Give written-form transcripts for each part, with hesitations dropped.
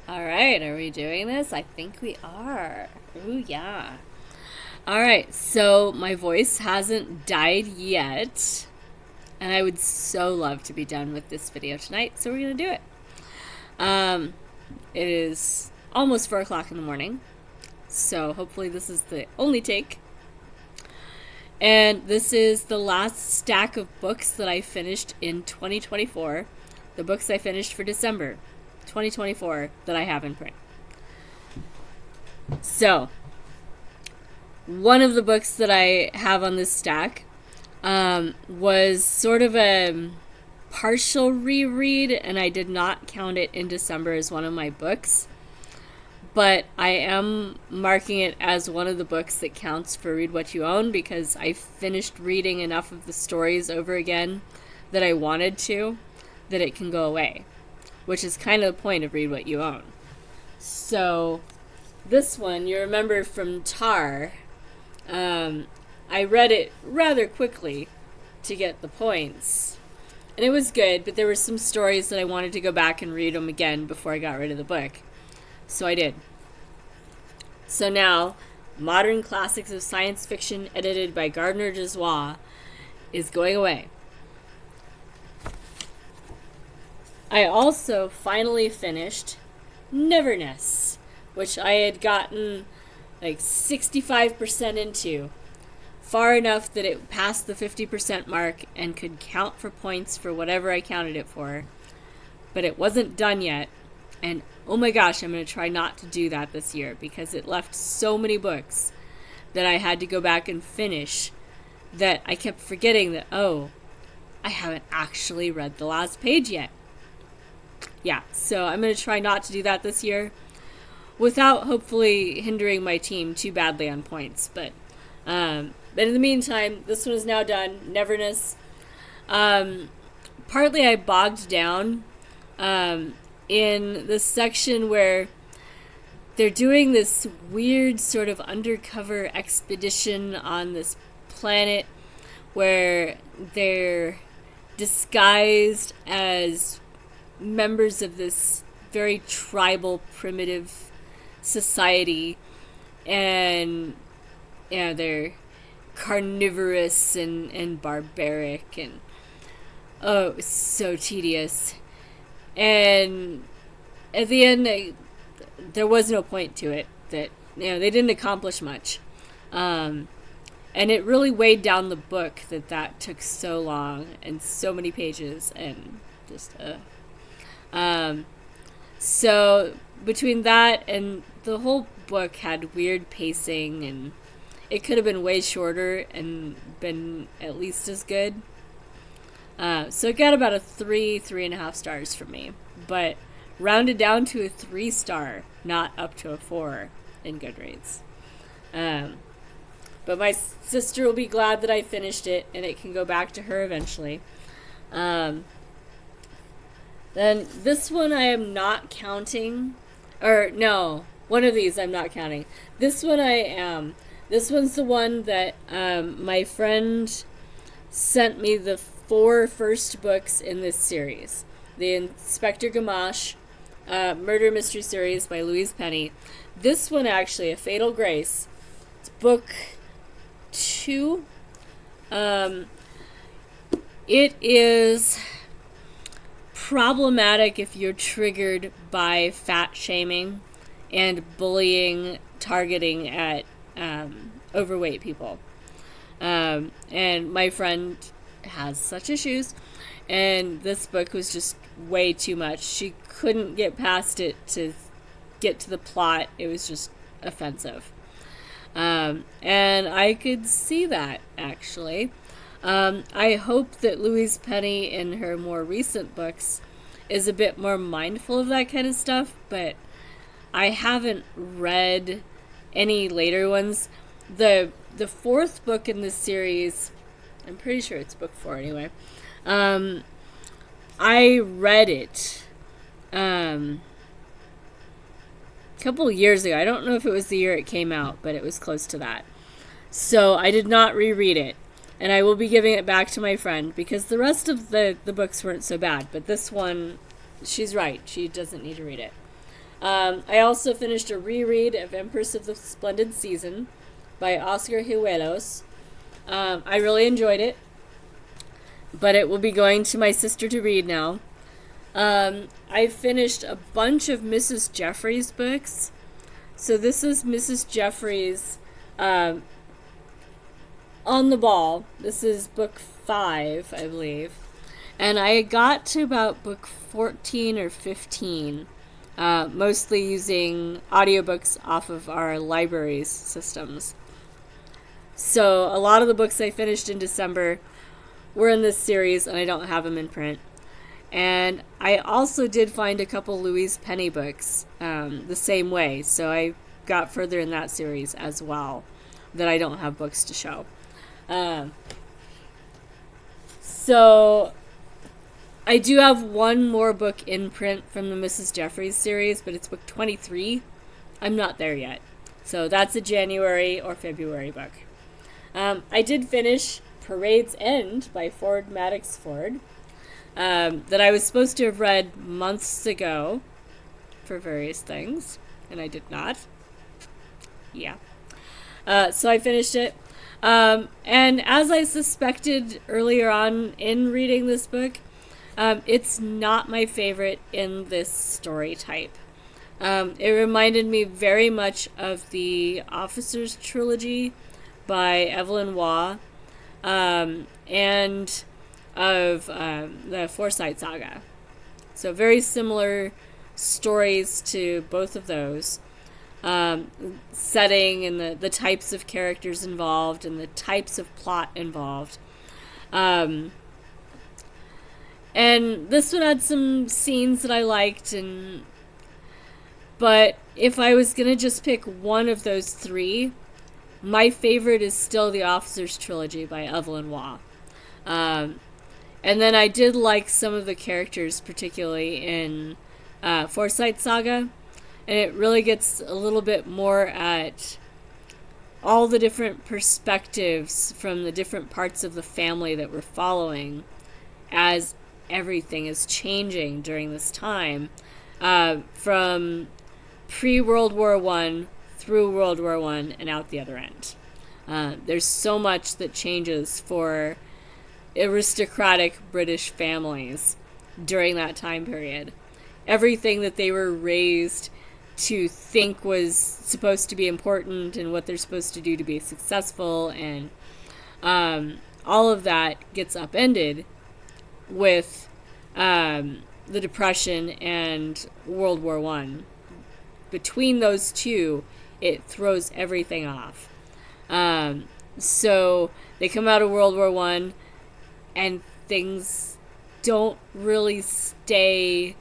All right, are we doing this? I think we are. Ooh, yeah. All right, so my voice hasn't died yet, and I would so love to be done with this video tonight, so we're going to do it. It is almost 4 o'clock in the morning, so hopefully this is the only take. And this is the last stack of books that I finished in 2024. The books I finished for December 2024 that I have in print. So, one of the books that I have on this stack was sort of a partial reread, and I did not count it in December as one of my books. But I am marking it as one of the books that counts for Read What You Own because I finished reading enough of the stories over again that I wanted to, that it can go away, which is kind of the point of Read What You Own. So this one, you remember from Tar, I read it rather quickly to get the points. And it was good, but there were some stories that I wanted to go back and read them again before I got rid of the book. So I did. So now, Modern Classics of Science Fiction, edited by Gardner Dozois, is going away. I also finally finished Neverness, which I had gotten like 65% into, far enough that it passed the 50% mark and could count for points for whatever I counted it for. But it wasn't done yet, and oh my gosh, I'm going to try not to do that this year because it left so many books that I had to go back and finish that I kept forgetting that, oh, I haven't actually read the last page yet. Yeah, so I'm going to try not to do that this year without hopefully hindering my team too badly on points. But in the meantime, this one is now done. Neverness. Partly I bogged down in the section where they're doing this weird sort of undercover expedition on this planet where they're disguised as members of this very tribal, primitive society, and they're carnivorous and barbaric, and oh, it was so tedious. And at the end, there was no point to it. That they didn't accomplish much, and it really weighed down the book that took so long and so many pages, and just so between that and the whole book had weird pacing, and it could have been way shorter and been at least as good. So it got about a 3.5 stars from me, but rounded down to a 3-star, not up to a 4 in Goodreads. But my sister will be glad that I finished it, and it can go back to her eventually. Then this one I am not counting, or no, one of these I'm not counting. This one I am. This one's the one that my friend sent me the 4 first books in this series. The Inspector Gamache Murder Mystery Series by Louise Penny. This one actually, A Fatal Grace, it's book 2. It is problematic if you're triggered by fat shaming and bullying targeting at overweight people. And my friend has such issues, and this book was just way too much. She couldn't get past it to get to the plot. It was just offensive. And I could see that, actually. I hope that Louise Penny in her more recent books is a bit more mindful of that kind of stuff, but I haven't read any later ones. The 4th book in this series, I'm pretty sure it's book 4 anyway, I read it a couple of years ago. I don't know if it was the year it came out, but it was close to that. So I did not reread it. And I will be giving it back to my friend because the rest of the books weren't so bad. But this one, she's right. She doesn't need to read it. I also finished a reread of Empress of the Splendid Season by Oscar Hijuelos. I really enjoyed it, but it will be going to my sister to read now. I finished a bunch of Mrs. Jeffries books. So this is Mrs. Jeffries On the Ball. This is book 5, I believe. And I got to about book 14 or 15, mostly using audiobooks off of our library's systems. So a lot of the books I finished in December were in this series, and I don't have them in print. And I also did find a couple Louise Penny books the same way, so I got further in that series as well, that I don't have books to show. So I do have one more book in print from the Mrs. Jeffries series, but it's book 23. I'm not there yet. So that's a January or February book. I did finish Parade's End by Ford Madox Ford, that I was supposed to have read months ago for various things, and I did not. Yeah. So I finished it. And as I suspected earlier on in reading this book, it's not my favorite in this story type. It reminded me very much of the Officers Trilogy by Evelyn Waugh, and of the Forsyte Saga. So very similar stories to both of those. Setting and the types of characters involved and the types of plot involved. And this one had some scenes that I liked, but if I was going to just pick one of those three, my favorite is still the Officers Trilogy by Evelyn Waugh. And then I did like some of the characters, particularly in Forsyte Saga, and it really gets a little bit more at all the different perspectives from the different parts of the family that we're following as everything is changing during this time, from pre-World War I through World War I and out the other end. There's so much that changes for aristocratic British families during that time period. Everything that they were raised to think was supposed to be important and what they're supposed to do to be successful, and all of that gets upended with the Depression and World War I. Between those two, it throws everything off. So they come out of World War I, and things don't really stay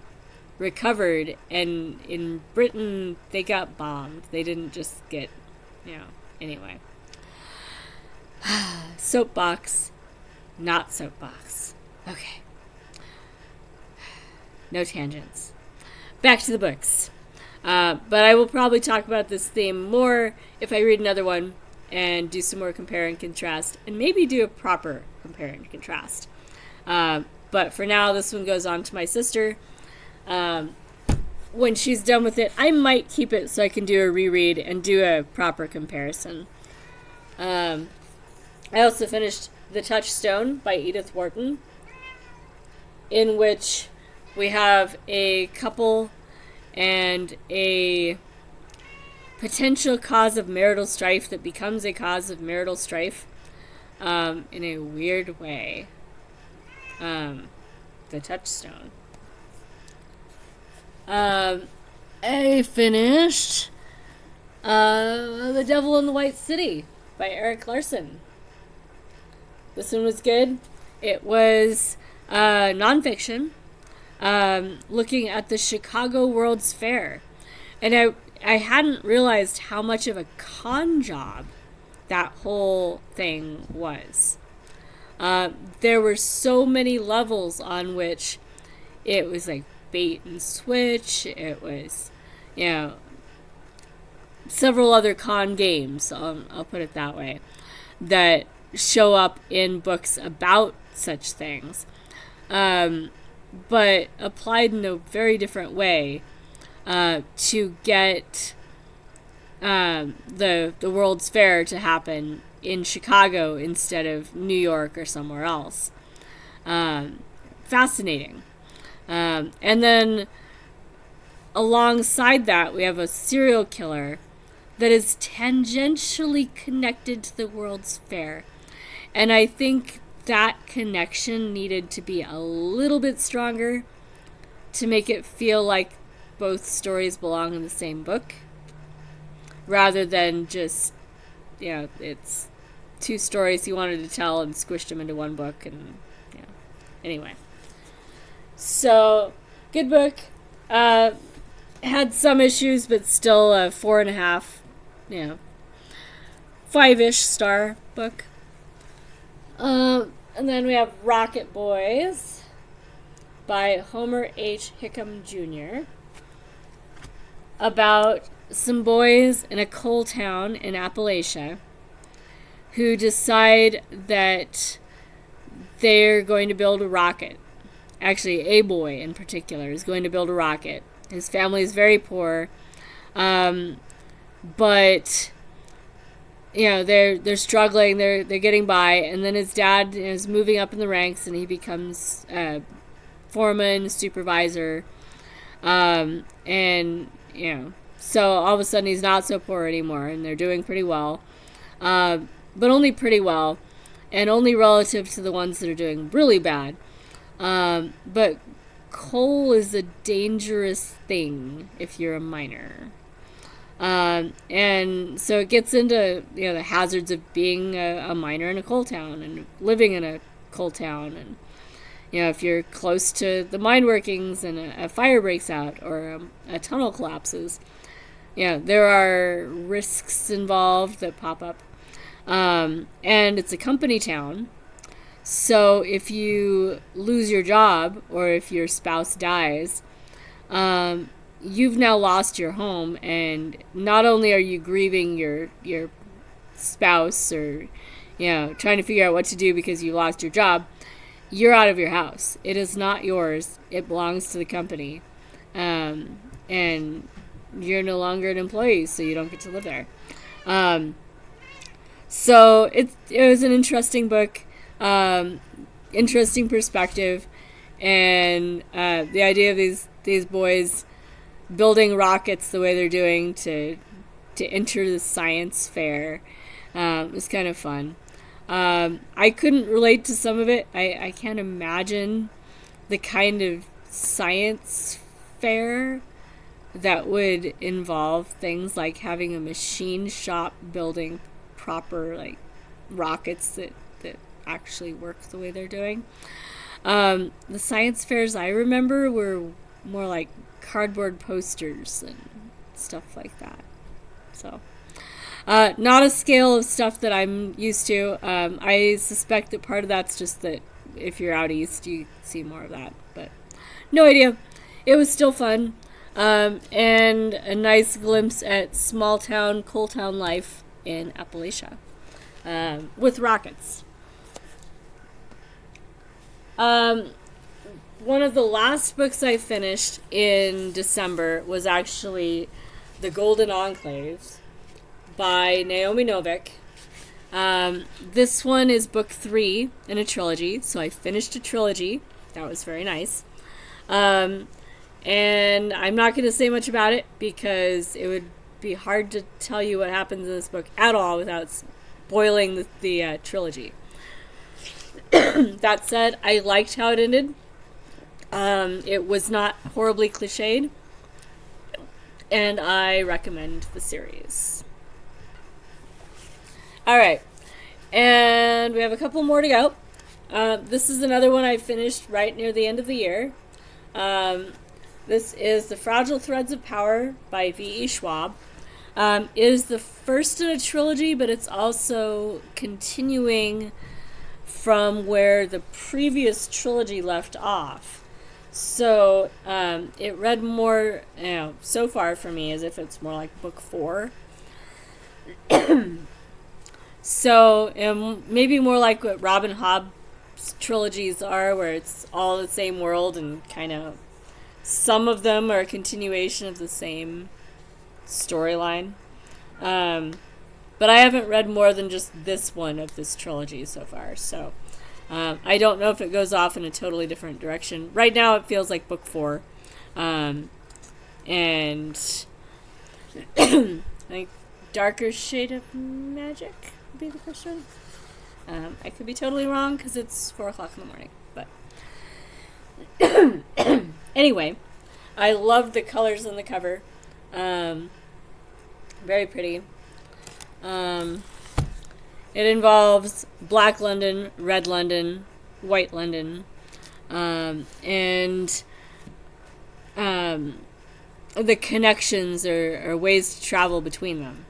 recovered, and in Britain they got bombed. They didn't just get, anyway. Soapbox, not soapbox. Okay. No tangents. Back to the books. But I will probably talk about this theme more if I read another one and do some more compare and contrast, and maybe do a proper compare and contrast. But for now, this one goes on to my sister. When she's done with it, I might keep it so I can do a reread and do a proper comparison. I also finished The Touchstone by Edith Wharton, in which we have a couple and a potential cause of marital strife that becomes a cause of marital strife in a weird way. The Touchstone. I finished The Devil in the White City by Erik Larson. This one was good. It was nonfiction, looking at the Chicago World's Fair. And I hadn't realized how much of a con job that whole thing was. There were so many levels on which it was like bait and switch. It was, several other con games, I'll put it that way, that show up in books about such things, but applied in a very different way. to get the World's Fair to happen in Chicago instead of New York or somewhere else. Fascinating. And then alongside that, we have a serial killer that is tangentially connected to the World's Fair. And I think that connection needed to be a little bit stronger to make it feel like both stories belong in the same book, rather than just, it's two stories he wanted to tell and squished them into one book. And anyway, so good book. Had some issues, but still a 4.5, 5-ish star book. And then we have Rocket Boys by Homer H. Hickam Jr. about some boys in a coal town in Appalachia who decide that they're going to build a rocket. Actually, a boy in particular is going to build a rocket. His family is very poor, but they're struggling. They're getting by, and then his dad is moving up in the ranks, and he becomes foreman, supervisor, and so all of a sudden he's not so poor anymore, and they're doing pretty well, but only pretty well, and only relative to the ones that are doing really bad. But coal is a dangerous thing if you're a miner. And so it gets into, the hazards of being a miner in a coal town and living in a coal town. And, if you're close to the mine workings and a fire breaks out or a tunnel collapses, there are risks involved that pop up. And it's a company town. So if you lose your job or if your spouse dies, you've now lost your home, and not only are you grieving your spouse or trying to figure out what to do because you lost your job, you're out of your house. It is not yours. It belongs to the company, and you're no longer an employee, so you don't get to live there. So it was an interesting book, interesting perspective, and the idea of these boys building rockets the way they're doing to enter the science fair was kind of fun. I couldn't relate to some of it. I can't imagine the kind of science fair that would involve things like having a machine shop building proper rockets that actually work the way they're doing. The science fairs I remember were more like cardboard posters and stuff like that. So not a scale of stuff that I'm used to. I suspect that part of that's just that if you're out east you see more of that, but no idea. It was still fun, and a nice glimpse at small town coal town life in Appalachia, with rockets. One of the last books I finished in December was actually The Golden Enclaves by Naomi Novik. This one is book 3 in a trilogy, so I finished a trilogy. That was very nice. And I'm not going to say much about it because it would be hard to tell you what happens in this book at all without spoiling the trilogy. That said, I liked how it ended. It was not horribly cliched, and I recommend the series. Alright, and we have a couple more to go. This is another one I finished right near the end of the year. This is The Fragile Threads of Power by V.E. Schwab. It is the first in a trilogy, but it's also continuing from where the previous trilogy left off. So it read more, so far for me, as if it's more like book 4. So maybe more like what Robin Hobb's trilogies are, where it's all the same world and kind of some of them are a continuation of the same storyline. But I haven't read more than just this one of this trilogy so far, so I don't know if it goes off in a totally different direction. Right now it feels like book 4. And I think Darker Shade of Magic would be the first one. I could be totally wrong because it's 4 o'clock in the morning. But anyway, I love the colors on the cover. Very pretty. It involves Black London, Red London, White London, and the connections or ways to travel between them.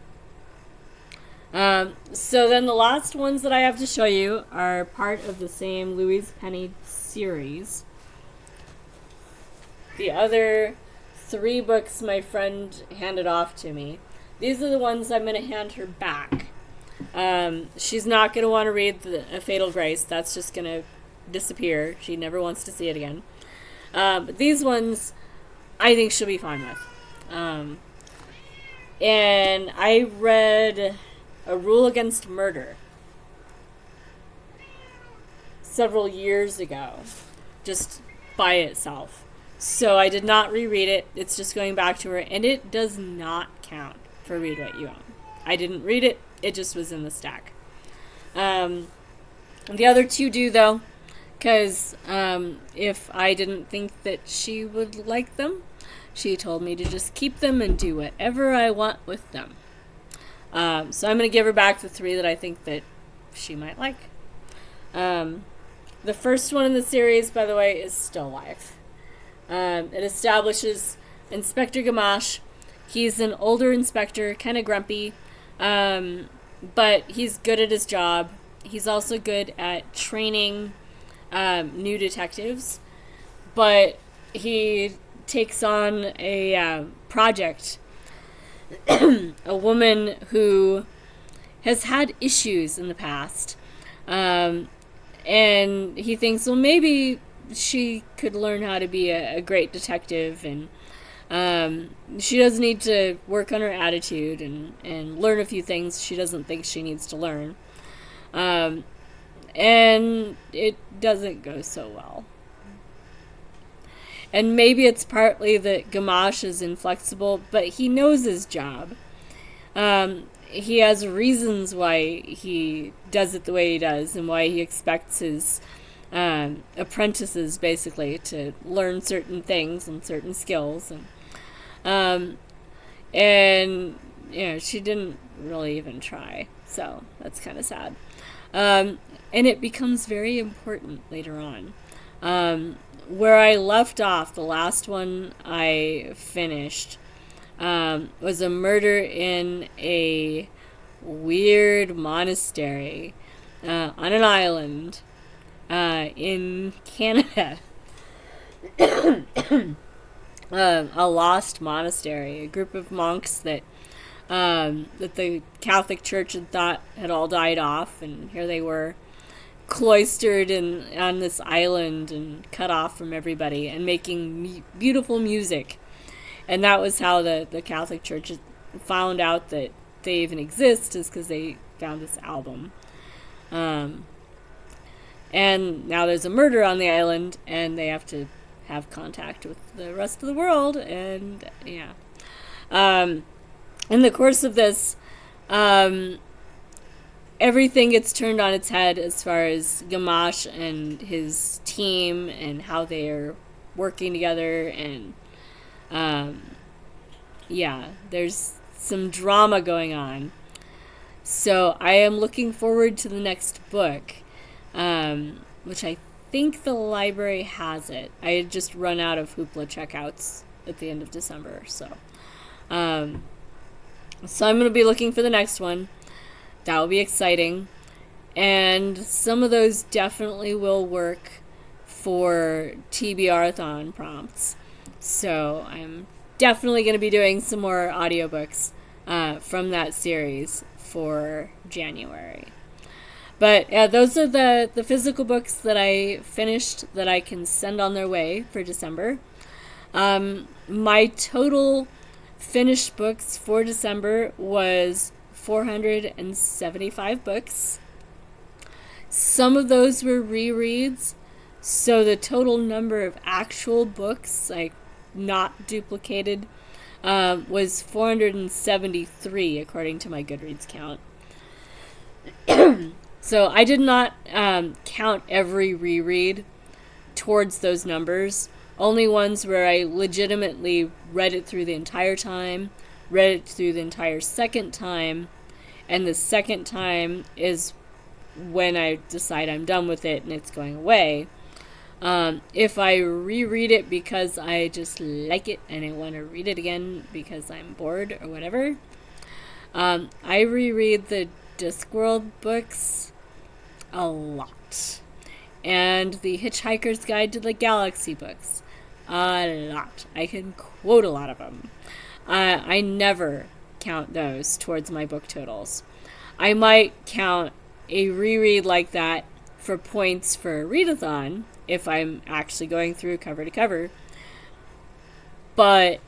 So then the last ones that I have to show you are part of the same Louise Penny series. The other 3 books my friend handed off to me. These are the ones I'm going to hand her back. She's not going to want to read A Fatal Grace. That's just going to disappear. She never wants to see it again. But these ones, I think she'll be fine with. And I read A Rule Against Murder several years ago, just by itself. So I did not reread it. It's just going back to her, and it does not count for Read What You Own. I didn't read it. It just was in the stack. The other 2 do, though, because if I didn't think that she would like them, she told me to just keep them and do whatever I want with them. So I'm going to give her back the 3 that I think that she might like. The first one in the series, by the way, is Still Life. It establishes Inspector Gamache. He's an older inspector, kind of grumpy, but he's good at his job. He's also good at training new detectives, but he takes on a project. A woman who has had issues in the past, and he thinks, well, maybe she could learn how to be a great detective, and she does need to work on her attitude and learn a few things she doesn't think she needs to learn. And it doesn't go so well. And maybe it's partly that Gamache is inflexible, but he knows his job. He has reasons why he does it the way he does, and why he expects his apprentices, basically, to learn certain things and certain skills. And you know, she didn't really even try, so that's kind of sad. And it becomes very important later on. Where I left off, the last one I finished, was a murder in a weird monastery on an island in Canada. A lost monastery, a group of monks that the Catholic Church had thought had all died off, and here they were, cloistered on this island and cut off from everybody, and making beautiful music. And that was how the Catholic Church found out that they even exist, is because they found this album. And now there's a murder on the island, and they have to have contact with the rest of the world, and yeah. In the course of this, everything gets turned on its head as far as Gamache and his team and how they are working together, and yeah, there's some drama going on. So I am looking forward to the next book, which I think the library has it. I had just run out of Hoopla checkouts at the end of December, so I'm going to be looking for the next one. That will be exciting. And some of those definitely will work for TBR-thon prompts. So I'm definitely going to be doing some more audiobooks from that series for January. But those are the physical books that I finished that I can send on their way for December. My total finished books for December was 475 books. Some of those were rereads, so the total number of actual books, like not duplicated, was 473 according to my Goodreads count. So I did not count every reread towards those numbers. Only ones where I legitimately read it through the entire time, read it through the entire second time, and the second time is when I decide I'm done with it and it's going away. If I reread it because I just like it and I want to read it again because I'm bored or whatever, I reread the Discworld books a lot. And the Hitchhiker's Guide to the Galaxy books a lot. I can quote a lot of them. I never count those towards my book totals. I might count a reread like that for points for a readathon if I'm actually going through cover to cover, but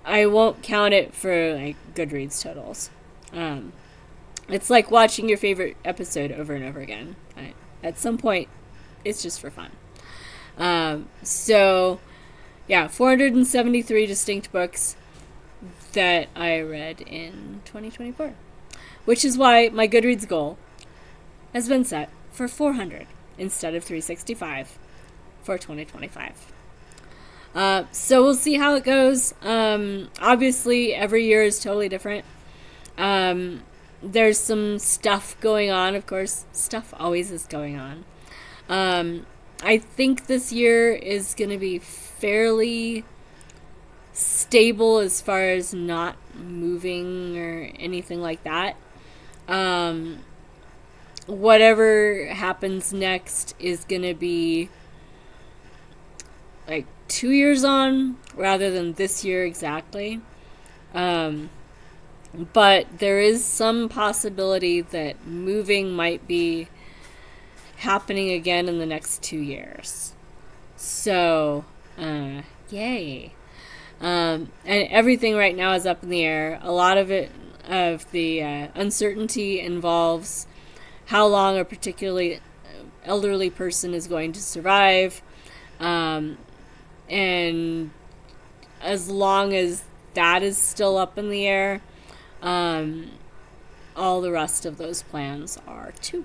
I won't count it for like Goodreads totals. It's like watching your favorite episode over and over again. At some point, it's just for fun. So, yeah, 473 distinct books that I read in 2024, which is why my Goodreads goal has been set for 400 instead of 365 for 2025. So we'll see how it goes. Obviously, every year is totally different. There's some stuff going on. Of course, stuff always is going on. I think this year is going to be fairly stable as far as not moving or anything like that. Whatever happens next is going to be like 2 years on rather than this year exactly. But there is some possibility that moving might be happening again in the next 2 years. So, yay. And everything right now is up in the air. A lot of the uncertainty involves how long a particularly elderly person is going to survive. And as long as that is still up in the air, all the rest of those plans are too.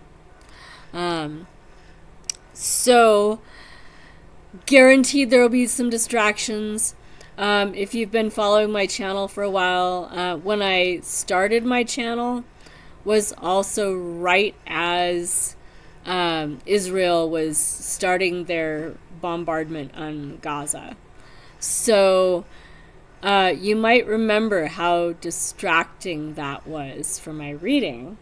So, guaranteed there will be some distractions. If you've been following my channel for a while, when I started my channel was also right as Israel was starting their bombardment on Gaza. So you might remember how distracting that was for my reading.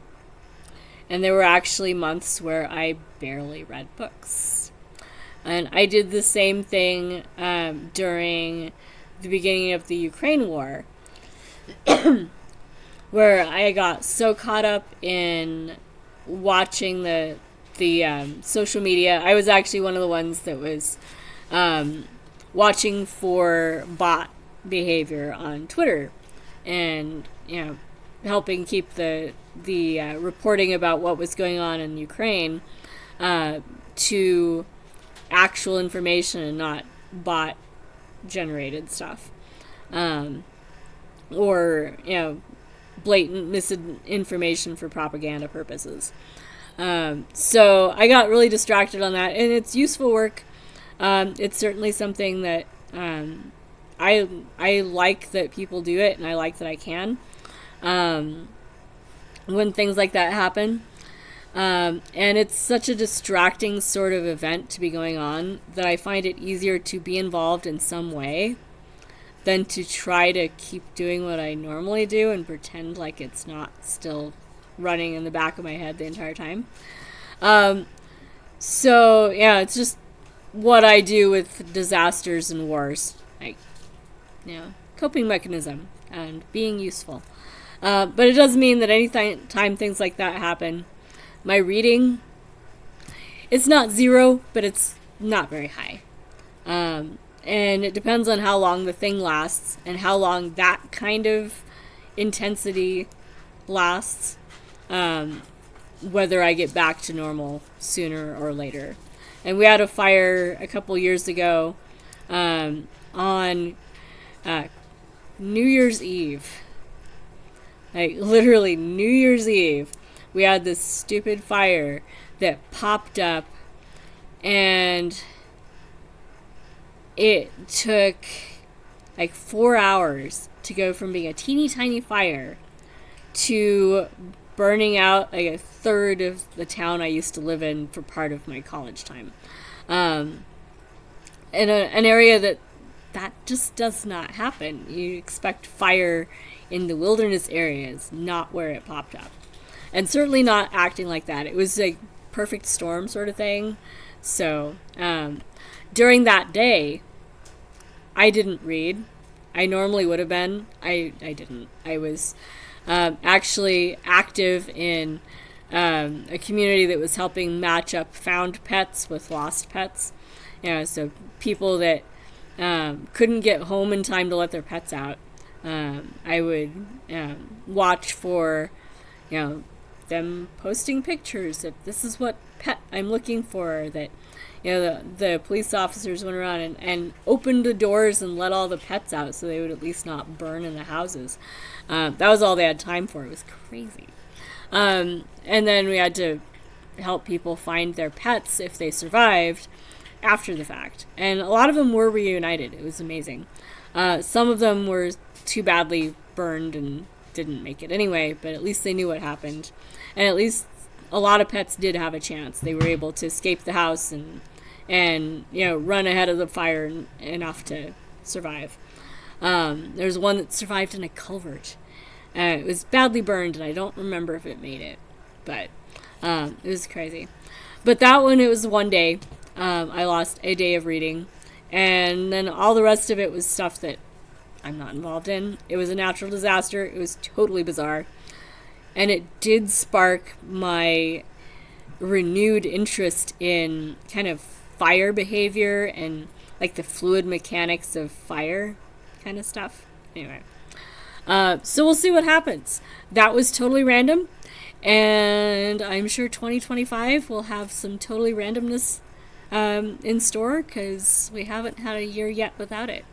And there were actually months where I barely read books. And I did the same thing during the beginning of the Ukraine war, where I got so caught up in watching the social media. I was actually one of the ones that was watching for bot behavior on Twitter, and helping keep the reporting about what was going on in Ukraine to actual information and not bot generated stuff, or blatant misinformation for propaganda purposes. So I got really distracted on that, and it's useful work. It's certainly something that I like that people do it, and I like that I can when things like that happen. And it's such a distracting sort of event to be going on that I find it easier to be involved in some way than to try to keep doing what I normally do and pretend like it's not still running in the back of my head the entire time. So yeah, it's just what I do with disasters and wars, like coping mechanism and being useful. But it does mean that time things like that happen, my reading, it's not zero, but it's not very high. And And it depends on how long the thing lasts and how long that kind of intensity lasts, whether I get back to normal sooner or later. And we had a fire a couple years ago on New Year's Eve. Like, literally, New Year's Eve. We had this stupid fire that popped up, and it took like 4 hours to go from being a teeny tiny fire to burning out like a third of the town I used to live in for part of my college time. In an area that just does not happen. You expect fire in the wilderness areas, not where it popped up. And certainly not acting like that. It was a perfect storm sort of thing. So during that day, I didn't read. I normally would have been. I didn't. I was actually active in a community that was helping match up found pets with lost pets. So people that couldn't get home in time to let their pets out. I would watch for, them posting pictures of this is what pet I'm looking for. That, the police officers went around and opened the doors and let all the pets out so they would at least not burn in the houses. That was all they had time for. It was crazy. And then we had to help people find their pets if they survived after the fact. And a lot of them were reunited. It was amazing. Some of them were too badly burned and didn't make it anyway, but at least they knew what happened. And at least a lot of pets did have a chance. They were able to escape the house and run ahead of the fire enough to survive. There's one that survived in a culvert. It was badly burned, and I don't remember if it made it, but it was crazy. But that one, it was one day. I lost a day of reading, and then all the rest of it was stuff that I'm not involved in. It was a natural disaster. It was totally bizarre. And it did spark my renewed interest in kind of fire behavior and like the fluid mechanics of fire kind of stuff. Anyway, so we'll see what happens. That was totally random, and I'm sure 2025 will have some totally randomness in store because we haven't had a year yet without it.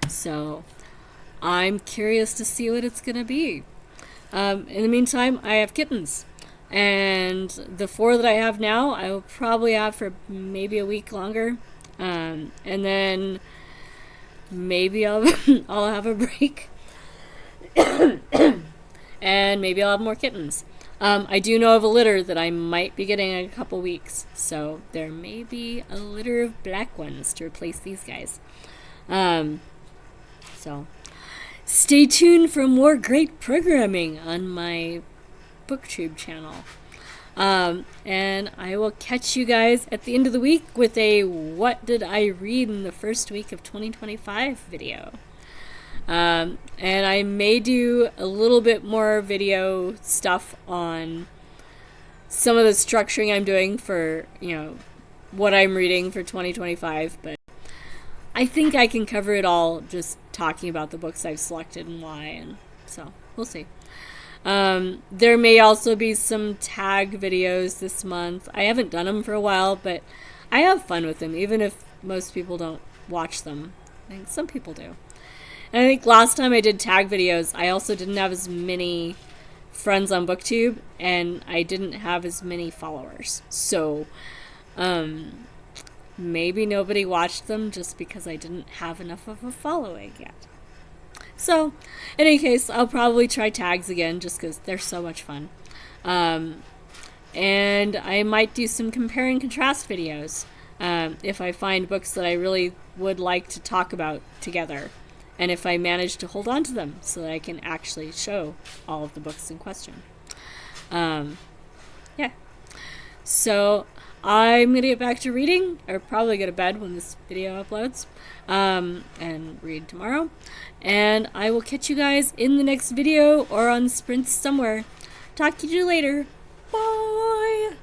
So I'm curious to see what it's going to be. In the meantime, I have kittens. And the 4 that I have now, I will probably have for maybe a week longer. And then maybe I'll have a break. And maybe I'll have more kittens. I do know of a litter that I might be getting in a couple weeks. So there may be a litter of black ones to replace these guys. So stay tuned for more great programming on my BookTube channel. And I will catch you guys at the end of the week with a What Did I Read in the First Week of 2025 video. And I may do a little bit more video stuff on some of the structuring I'm doing for, what I'm reading for 2025, but I think I can cover it all just talking about the books I've selected and why, and so we'll see. There may also be some tag videos this month. I haven't done them for a while, but I have fun with them, even if most people don't watch them. I think some people do. And I think last time I did tag videos, I also didn't have as many friends on BookTube, and I didn't have as many followers. So, maybe nobody watched them just because I didn't have enough of a following yet. So, in any case, I'll probably try tags again just because they're so much fun. And I might do some compare and contrast videos if I find books that I really would like to talk about together. And if I manage to hold on to them so that I can actually show all of the books in question. Yeah. So I'm going to get back to reading, or probably go to bed when this video uploads, and read tomorrow. And I will catch you guys in the next video or on Sprints somewhere. Talk to you later. Bye!